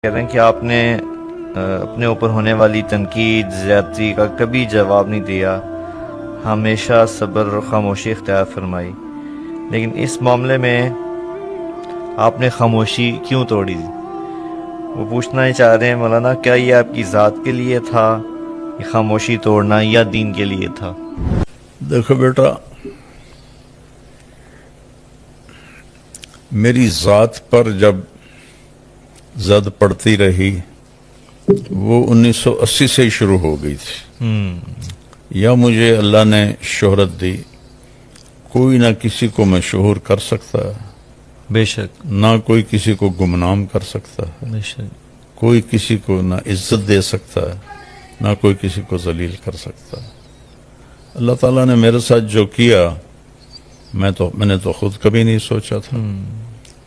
کہہ رہے ہیں کہ آپ نے اپنے اوپر ہونے والی تنقید زیادتی کا کبھی جواب نہیں دیا، ہمیشہ صبر اور خاموشی اختیار فرمائی، لیکن اس معاملے میں آپ نے خاموشی کیوں توڑی؟ وہ پوچھنا ہی چاہ رہے ہیں مولانا، کیا یہ آپ کی ذات کے لیے تھا یہ خاموشی توڑنا یا دین کے لیے تھا؟ دیکھو بیٹا، میری ذات پر جب زد پڑتی رہی وہ 1980 سے ہی شروع ہو گئی تھی۔ یا مجھے اللہ نے شہرت دی، کوئی نہ کسی کو مشہور کر سکتا ہے، بے شک، نہ کوئی کسی کو گمنام کر سکتا ہے، بے شک، کوئی کسی کو نہ عزت دے سکتا ہے، نہ کوئی کسی کو ذلیل کر سکتا ہے۔ اللہ تعالیٰ نے میرے ساتھ جو کیا میں نے تو خود کبھی نہیں سوچا تھا۔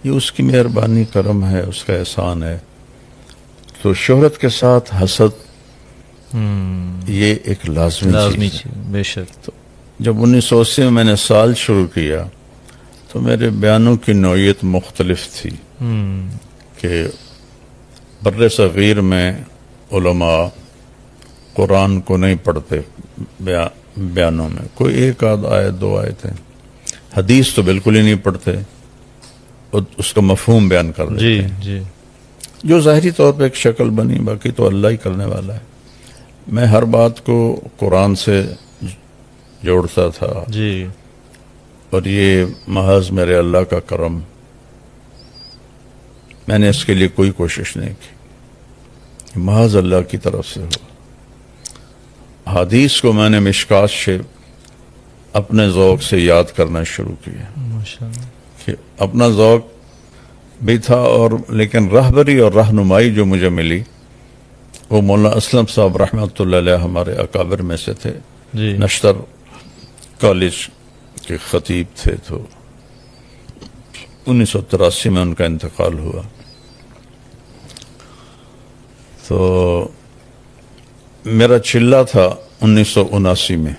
یہ اس کی مہربانی، کرم ہے، اس کا احسان ہے۔ تو شہرت کے ساتھ حسد یہ ایک لازمی چیز ہے۔ بے شک۔ تو جب 1980 میں نے سال شروع کیا تو میرے بیانوں کی نوعیت مختلف تھی کہ بر صغیر میں علماء قرآن کو نہیں پڑھتے بیانوں میں، کوئی ایک آدھ آیت دو آیتیں، حدیث تو بالکل ہی نہیں پڑھتے، اس کا مفہوم بیان کر دیتے جی ہیں، جی، جو ظاہری طور پہ ایک شکل بنی، باقی تو اللہ ہی کرنے والا ہے۔ میں ہر بات کو قرآن سے جوڑتا تھا، جی، اور یہ محض میرے اللہ کا کرم، میں نے اس کے لیے کوئی کوشش نہیں کی، محض اللہ کی طرف سے ہوا۔ حدیث کو میں نے مشکات سے اپنے ذوق سے یاد کرنا شروع کیا، ماشاءاللہ، کہ اپنا ذوق بھی تھا، اور لیکن رہبری اور رہنمائی جو مجھے ملی وہ مولانا اسلم صاحب رحمۃ اللہ علیہ ہمارے اکابر میں سے تھے، جی، نشتر کالج کے خطیب تھے۔ تو 1983 میں ان کا انتقال ہوا۔ تو میرا چلہ تھا 1979 میں،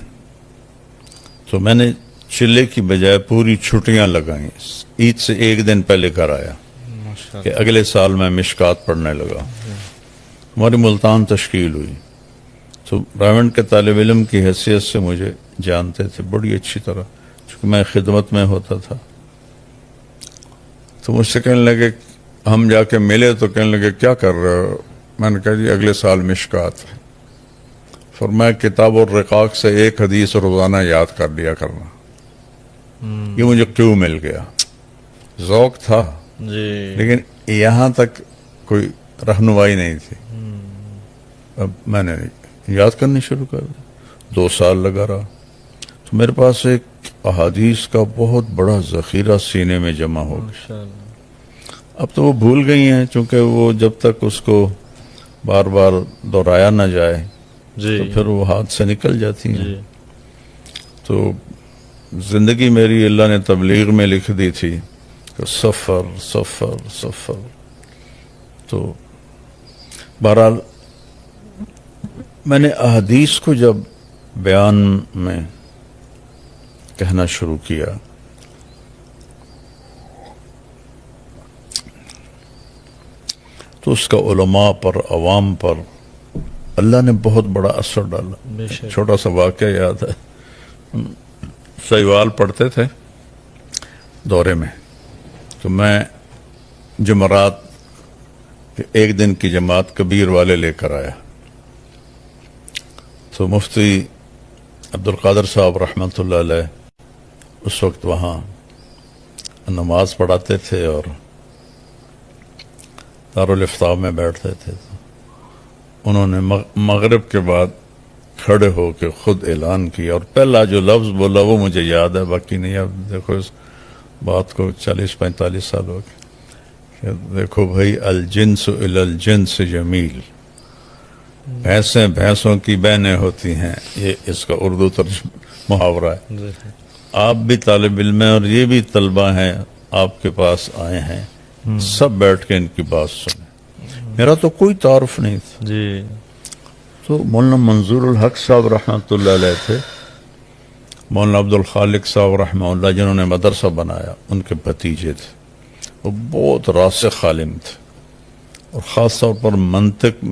تو میں نے چلے کی بجائے پوری چھٹیاں لگائیں، عید سے ایک دن پہلے گھر آیا کہ اگلے سال میں مشکات پڑھنے لگا۔ ہماری ملتان تشکیل ہوئی، تو راونڈ کے طالب علم کی حیثیت سے مجھے جانتے تھے بڑی اچھی طرح، چونکہ میں خدمت میں ہوتا تھا۔ تو مجھ سے کہنے لگے، ہم جا کے ملے تو کہنے لگے کیا کر رہے ہو؟ میں نے کہا جی اگلے سال مشکات ہے۔ فرمایا کتاب الرقاق سے ایک حدیث روزانہ یاد کر لیا کرنا۔ یہ مجھے کیوں مل گیا، ذوق تھا جی، لیکن یہاں تک کوئی رہنمائی نہیں تھی۔ اب میں نے یاد کرنی شروع کر دی، 2 سال لگا رہا، تو میرے پاس ایک احادیث کا بہت بڑا ذخیرہ سینے میں جمع ہو گیا۔ ماشاءاللہ، اب تو وہ بھول گئی ہیں، چونکہ وہ جب تک اس کو بار بار دہرایا نہ جائے جی، تو پھر وہ ہاتھ سے نکل جاتی ہیں۔ جی، تو زندگی میری اللہ نے تبلیغ میں لکھ دی تھی کہ سفر سفر سفر۔ تو بہرحال میں نے احادیث کو جب بیان میں کہنا شروع کیا تو اس کا علماء پر، عوام پر اللہ نے بہت بڑا اثر ڈالا۔ بے شک، چھوٹا سا واقعہ یاد ہے، سیوال پڑھتے تھے دورے میں، تو میں جمعرات ایک دن کی جماعت کبیر والے لے کر آیا، تو مفتی عبدالقادر صاحب رحمۃ اللہ علیہ اس وقت وہاں نماز پڑھاتے تھے اور دارالافتاء میں بیٹھتے تھے۔ انہوں نے مغرب کے بعد کھڑے ہو کے خود اعلان کیا، اور پہلا جو لفظ بولا وہ مجھے یاد ہے، باقی نہیں۔ اب دیکھو اس بات کو 40-45 سال ہو گئے کہ دیکھو بھائی، الجنس الی الجنس جمیل، بھینسیں بھینسوں کی بہنیں ہوتی ہیں، یہ اس کا اردو محاورہ ہے۔ آپ بھی طالب علم ہیں اور یہ بھی طلبہ ہیں، آپ کے پاس آئے ہیں، سب بیٹھ کے ان کی بات سنیں۔ میرا تو کوئی تعارف نہیں تھا۔ جی، تو مولانا منظور الحق صاحب رحمۃ اللہ علیہ تھے، مولانا عبد الخالق صاحب رحمہ اللہ جنہوں نے مدرسہ بنایا، ان کے بھتیجے تھے، وہ بہت راسخ عالم تھے، اور خاص طور پر منطق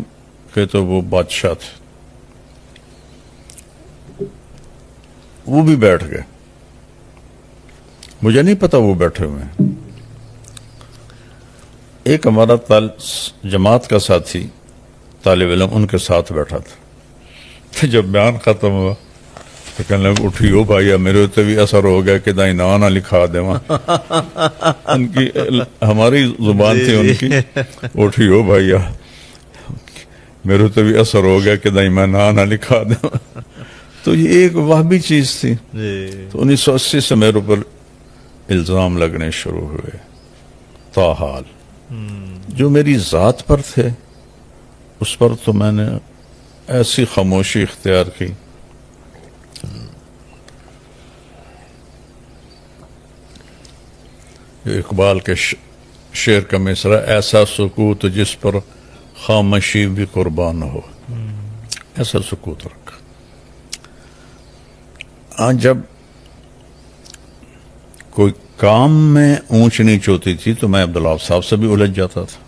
کے تو وہ بادشاہ تھے. وہ بھی بیٹھ گئے. مجھے نہیں پتا وہ بیٹھے ہوئے ہیں. ایک ہمارا جماعت کا ساتھی طالب علم ان کے ساتھ بیٹھا تھا. جب بیان ختم ہوا تو کہنے لگا اٹھیو بھائی میرے تے بھی اثر ہو گیا کہ دائی نہ لکھا دے ان کی ہماری زبان تھی ان کی اٹھیو بھائی میرے تے بھی اثر ہو گیا کہ دائی میں نہ لکھا دے. تو یہ ایک وہابی چیز تھی. تو 1980 سے میرے اوپر الزام لگنے شروع ہوئے. تاحال جو میری ذات پر تھے اس پر تو میں نے ایسی خاموشی اختیار کی. اقبال کے شعر کا مصرع ایسا سکوت جس پر خاموشی بھی قربان ہو. ایسا سکوت رکھا. جب کوئی کام میں اونچ نیچ ہوتی تھی تو میں عبداللہ صاحب سے بھی الجھ جاتا تھا.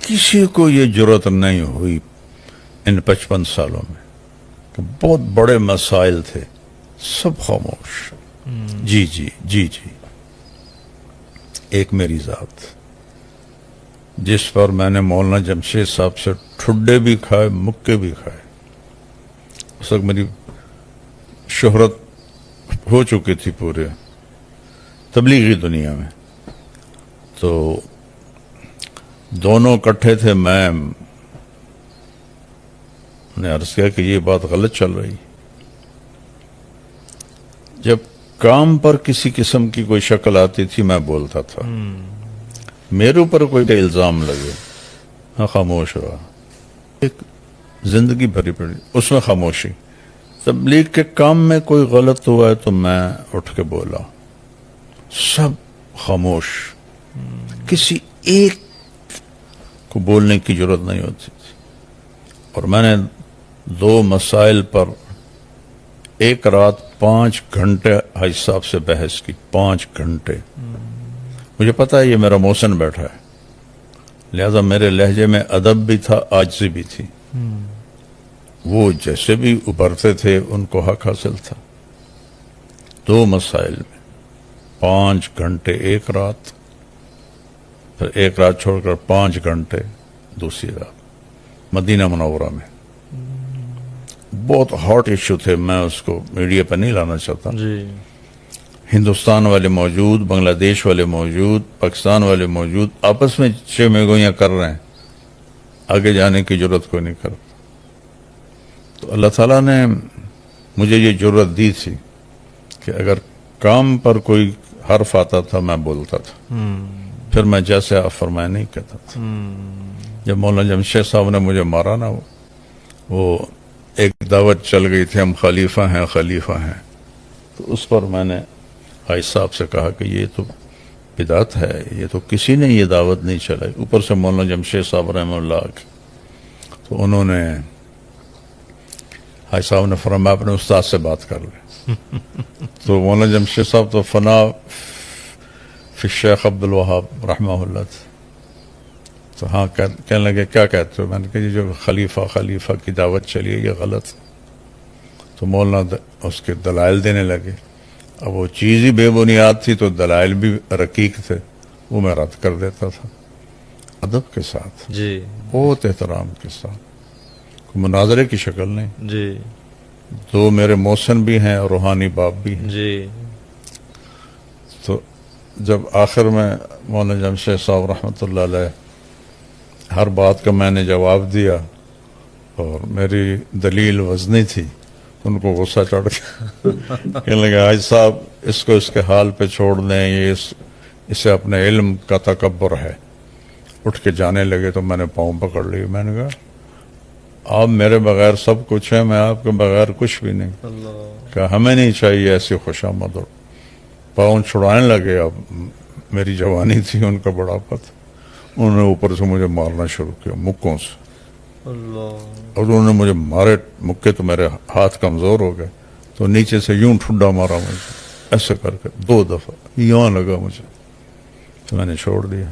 کسی کو یہ جرأت نہیں ہوئی ان 55 سالوں میں کہ بہت بڑے مسائل تھے سب خاموش. جی جی جی جی. ایک میری ذات جس پر میں نے مولانا جمشید صاحب سے ٹھڈے بھی کھائے مکے بھی کھائے. اس وقت میری شہرت ہو چکی تھی پورے تبلیغی دنیا میں. تو دونوں اکٹھے تھے. میں نے عرض کیا کہ یہ بات غلط چل رہی. جب کام پر کسی قسم کی کوئی شکل آتی تھی میں بولتا تھا. میرے اوپر کوئی الزام لگے میں خاموش رہا. ایک زندگی بھری پڑی اس میں خاموشی. تبلیغ کے کام میں کوئی غلط ہوا ہے تو میں اٹھ کے بولا. سب خاموش. کسی ایک کو بولنے کی ضرورت نہیں ہوتی تھی. اور میں نے 2 مسائل پر ایک رات 5 گھنٹے حاج صاحب سے بحث کی. 5 گھنٹے. مجھے پتا ہے یہ میرا محسن بیٹھا ہے لہذا میرے لہجے میں ادب بھی تھا عاجزی بھی تھی. وہ جیسے بھی ابھرتے تھے ان کو حق حاصل تھا. 2 مسائل میں 5 گھنٹے ایک رات پھر ایک رات چھوڑ کر 5 گھنٹے دوسری رات مدینہ منورہ میں. بہت ہاٹ ایشو تھے. میں اس کو میڈیا پہ نہیں لانا چاہتا. ہندوستان والے موجود بنگلہ دیش والے موجود پاکستان والے موجود آپس میں چمگویاں کر رہے ہیں. آگے جانے کی ضرورت کوئی نہیں کرتا. تو اللہ تعالیٰ نے مجھے یہ جرأت دی تھی کہ اگر کام پر کوئی حرف آتا تھا میں بولتا تھا. پھر میں جیسے آپ فرمایا نہیں کہتا تھا. جب مولانا جمشید صاحب نے مجھے مارا نا وہ ایک دعوت چل گئی تھی ہم خلیفہ ہیں خلیفہ ہیں. تو اس پر میں نے حاج صاحب سے کہا کہ یہ تو بدعت ہے. یہ تو کسی نے یہ دعوت نہیں چلائی. اوپر سے مولانا جمشید صاحب رحمہ اللہ تو انہوں نے حاج صاحب نے فرمایا اپنے استاد سے بات کر لیں. تو مولانا جمشید صاحب تو فنا فی الشیخ عبدالوہاب رحمہ اللہ تھے. تو ہاں کہنے لگے کیا کہتے ہو. میں نے کہا یہ جو خلیفہ کی دعوت چلی ہے یہ غلط ہے. تو مولانا اس کے دلائل دینے لگے. اب وہ چیز ہی بے بنیاد تھی تو دلائل بھی رقیق تھے. وہ میں رد کر دیتا تھا ادب کے ساتھ بہت احترام کے ساتھ. کوئی مناظرے کی شکل نہیں. 2 میرے محسن بھی ہیں اور روحانی باپ بھی ہیں. تو جب آخر میں مولانا جمشید صاحب رحمۃ اللہ علیہ ہر بات کا میں نے جواب دیا اور میری دلیل وزنی تھی. ان کو غصہ چڑھ گیا. کہنے لگے حاج صاحب اس کو اس کے حال پہ چھوڑ دیں. یہ اسے اپنے علم کا تکبر ہے. اٹھ کے جانے لگے تو میں نے پاؤں پکڑ لی. میں نے کہا آپ میرے بغیر سب کچھ ہیں میں آپ کے بغیر کچھ بھی نہیں. کہ ہمیں نہیں چاہیے ایسی خوشامد. پاؤں چھڑانے لگے. اب میری جوانی تھی ان کا بڑھاپا تھا. انہوں نے اوپر سے مجھے مارنا شروع کیا مکوں سے. اور انہوں نے مجھے مارے مکے تو میرے ہاتھ کمزور ہو گئے. تو نیچے سے یوں ٹھڈا مارا مجھے ایسے کر کے 2 دفعہ یہاں لگا مجھے. تو میں نے چھوڑ دیا.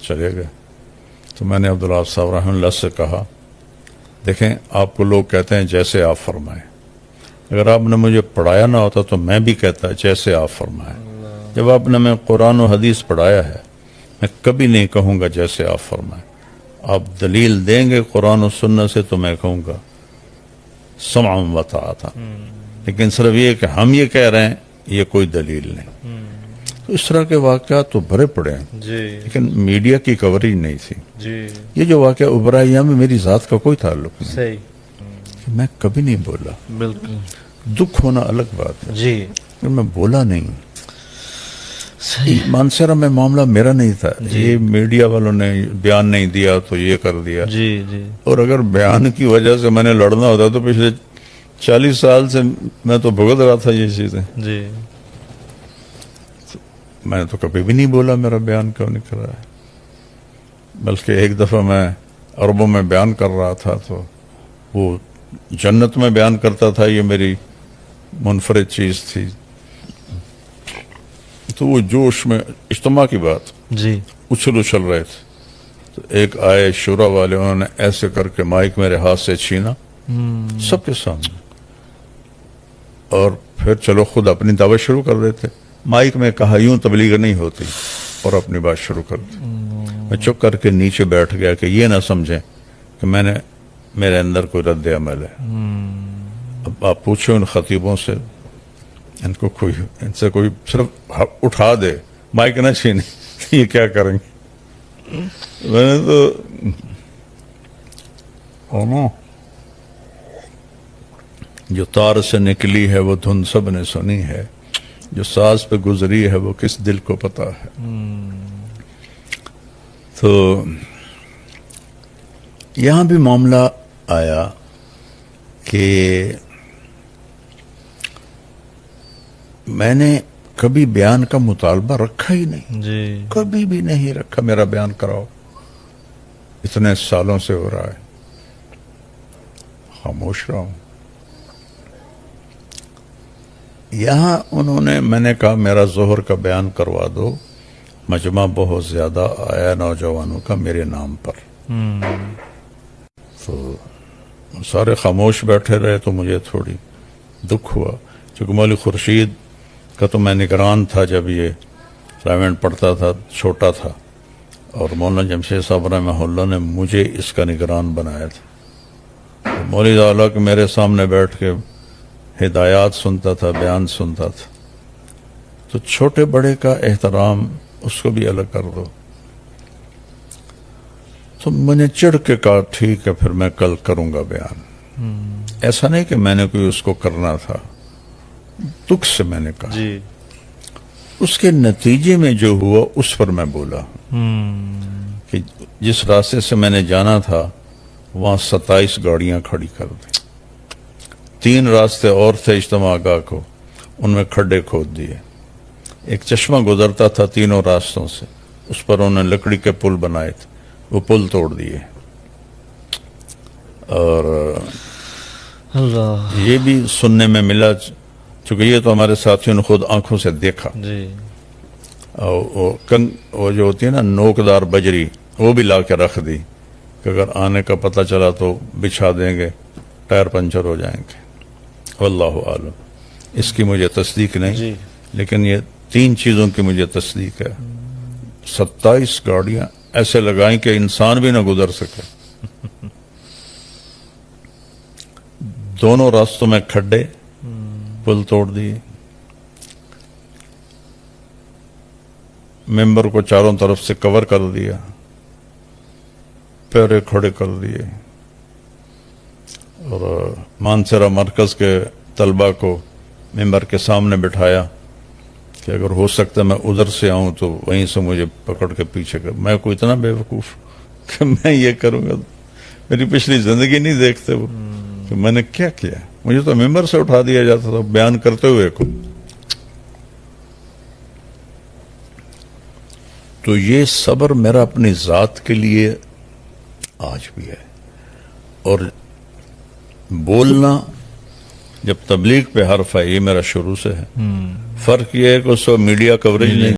چلے گئے. تو میں نے عبداللہ صاحب رحمہ اللہ سے کہا دیکھیں آپ کو لوگ کہتے ہیں جیسے آپ فرمائیں, اگر آپ نے مجھے پڑھایا نہ ہوتا تو میں بھی کہتا جیسے آپ فرمائیں. جب آپ نے میں قرآن و حدیث پڑھایا ہے میں کبھی نہیں کہوں گا جیسے آپ فرمائیں. آپ دلیل دیں گے قرآن و سنت سے تو میں کہوں گا سمعا و طاعتا, لیکن صرف یہ کہ ہم یہ کہہ رہے ہیں یہ کوئی دلیل نہیں. تو اس طرح کے واقعات تو بھرے پڑے ہیں جی لیکن میڈیا کی کوریج نہیں تھی. جی یہ جو واقعہ ابھرا ہے یہاں میں میری ذات کا کوئی تعلق نہیں, صحیح میں کبھی نہیں بولا. بالکل دکھ ہونا الگ بات ہے جی لیکن میں بولا نہیں. صحیح مانسہرہ میں معاملہ میرا نہیں تھا, یہ میڈیا والوں نے بیان نہیں دیا تو یہ کر دیا. جی جی اور اگر بیان کی وجہ سے میں نے لڑنا ہوتا تو پچھلے 40 سال سے میں تو بھگت رہا تھا یہ چیزیں. جی میں نے تو کبھی بھی نہیں بولا میرا بیان کیوں نہیں کر رہا ہے, بلکہ ایک دفعہ میں عربوں میں بیان کر رہا تھا تو وہ جنت میں بیان کرتا تھا, یہ میری منفرد چیز تھی. تو وہ جوش میں اجتماع کی بات جی اچھل رہے تھے تو ایک آئے شورا والے, انہوں نے ایسے کر کے مائک میرے ہاتھ سے چھینا سب کے سامنے, اور پھر چلو خود اپنی دعوت شروع کر دیتے. مائک میں کہا یوں تبلیغ نہیں ہوتی اور اپنی بات شروع کر دی. میں چپ کر کے نیچے بیٹھ گیا کہ یہ نہ سمجھیں کہ میں نے میرے اندر کوئی رد عمل ہے. اب آپ پوچھو ان خطیبوں سے, ان سے کوئی صرف اٹھا دے مائک نہ چھینے یہ کیا کریں گے. میں نے تو جو تار سے نکلی ہے وہ دھن سب نے سنی ہے, جو ساز پہ گزری ہے وہ کس دل کو پتا ہے. تو یہاں بھی معاملہ آیا کہ میں نے کبھی بیان کا مطالبہ رکھا ہی نہیں, جی کبھی بھی نہیں رکھا میرا بیان کراؤ. اتنے سالوں سے ہو رہا ہے, خاموش رہا ہوں. یہاں انہوں نے, میں نے کہا میرا ظہر کا بیان کروا دو, مجمع بہت زیادہ آیا نوجوانوں کا میرے نام پر. تو سارے خاموش بیٹھے رہے تو مجھے تھوڑی دکھ ہوا, چونکہ مولوی خورشید کا تو میں نگران تھا جب یہ رائمنڈ پڑھتا تھا, چھوٹا تھا, اور مولانا جمشید صاحب رحمہ اللہ نے مجھے اس کا نگران بنایا تھا. مولوی اعلیٰ کے میرے سامنے بیٹھ کے ہدایات سنتا تھا, بیان سنتا تھا. تو چھوٹے بڑے کا احترام اس کو بھی الگ کر دو. تو میں نے چڑھ کے کہا ٹھیک ہے پھر میں کل کروں گا بیان. ایسا نہیں کہ میں نے کوئی اس کو کرنا تھا, دکھ سے میں نے کہا. جی اس کے نتیجے میں جو ہوا اس پر میں بولا کہ جس راستے سے میں نے جانا تھا وہاں 27 گاڑیاں کھڑی کر دی. 3 راستے اور تھے اجتماع گاہ کو, ان میں کھڈے کھود دیے. ایک چشمہ گزرتا تھا تینوں راستوں سے, اس پر انہوں نے لکڑی کے پل بنائے تھے, وہ پل توڑ دیے. اور اللہ یہ بھی سننے میں ملا, چونکہ یہ تو ہمارے ساتھیوں نے خود آنکھوں سے دیکھا. جی وہ جو ہوتی ہے نا نوکدار بجری, وہ بھی لا کے رکھ دی کہ اگر آنے کا پتہ چلا تو بچھا دیں گے, ٹائر پنچر ہو جائیں گے. واللہ عالم, اس کی مجھے تصدیق نہیں, جی لیکن یہ 3 چیزوں کی مجھے تصدیق ہے. 27 گاڑیاں ایسے لگائیں کہ انسان بھی نہ گزر سکے. دونوں راستوں میں کھڈے, پل توڑ دیے. ممبر کو چاروں طرف سے کور کر دیا, پیرے کھڑے کر دیے. اور مانسہرہ مرکز کے طلبہ کو ممبر کے سامنے بٹھایا کہ اگر ہو سکتا ہے میں ادھر سے آؤں تو وہیں سے مجھے پکڑ کے پیچھے کر. میں کوئی اتنا بے وقوف کہ میں یہ کروں گا, میری پچھلی زندگی نہیں دیکھتے وہ کہ میں نے کیا کیا. مجھے تو ممبر سے اٹھا دیا جاتا تھا بیان کرتے ہوئے کو. تو یہ صبر میرا اپنی ذات کے لیے آج بھی ہے. اور بولنا جب تبلیغ پہ حرف ہے یہ میرا شروع سے ہے. فرق یہ ہے کہ اس وقت میڈیا کوریج نہیں